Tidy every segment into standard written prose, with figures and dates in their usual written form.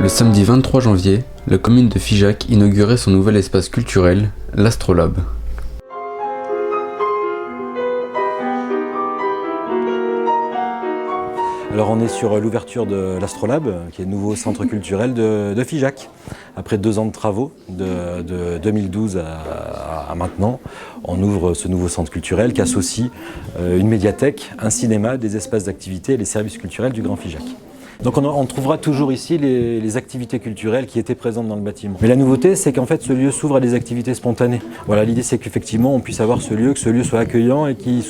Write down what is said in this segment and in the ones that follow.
Le samedi 23 janvier, la commune de Figeac inaugurait son nouvel espace culturel, l'Astrolabe. Alors on est sur l'ouverture de l'Astrolabe, qui est le nouveau centre culturel de Figeac. Après 2 ans de travaux, de 2012 à maintenant, on ouvre ce nouveau centre culturel qui associe une médiathèque, un cinéma, des espaces d'activité et les services culturels du Grand Figeac. Donc on trouvera toujours ici les activités culturelles qui étaient présentes dans le bâtiment. Mais la nouveauté, c'est qu'en fait ce lieu s'ouvre à des activités spontanées. Voilà, l'idée c'est qu'effectivement on puisse avoir que ce lieu soit accueillant et qu'il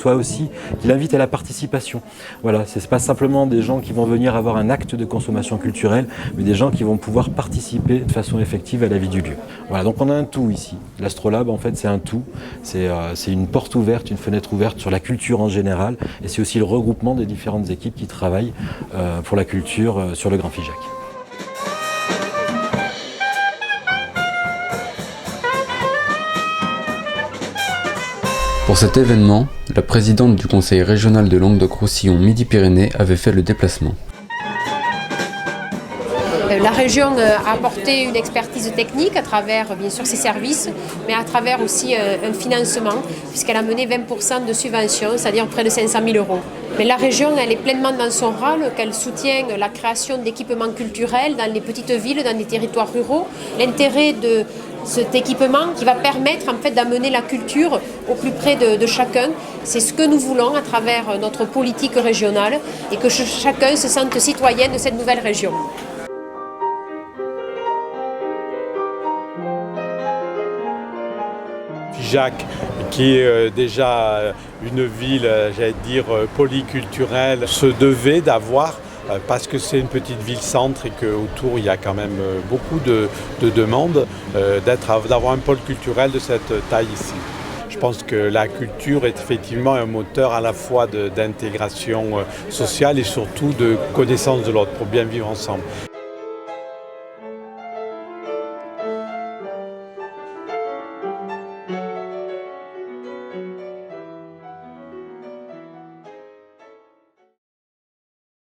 invite à la participation. Voilà, c'est pas simplement des gens qui vont venir avoir un acte de consommation culturelle, mais des gens qui vont pouvoir participer de façon effective à la vie du lieu. Voilà, donc on a un tout ici. L'Astrolabe en fait c'est un tout, c'est une porte ouverte, une fenêtre ouverte sur la culture en général, et c'est aussi le regroupement des différentes équipes qui travaillent pour la culture sur le Grand Figeac. Pour cet événement, la présidente du conseil régional de Languedoc-Roussillon Midi-Pyrénées avait fait le déplacement. La région a apporté une expertise technique à travers bien sûr ses services, mais à travers aussi un financement, puisqu'elle a mené 20% de subventions, c'est-à-dire près de 500 000 €. Mais la région, elle est pleinement dans son rôle, qu'elle soutient la création d'équipements culturels dans les petites villes, dans les territoires ruraux. L'intérêt de cet équipement qui va permettre en fait d'amener la culture au plus près de chacun. C'est ce que nous voulons à travers notre politique régionale et que chacun se sente citoyen de cette nouvelle région. Figeac, qui est déjà une ville, j'allais dire, polyculturelle, se devait d'avoir, parce que c'est une petite ville-centre et qu'autour il y a quand même beaucoup de demandes, d'avoir un pôle culturel de cette taille ici. Je pense que la culture est effectivement un moteur à la fois d'intégration sociale et surtout de connaissance de l'autre pour bien vivre ensemble.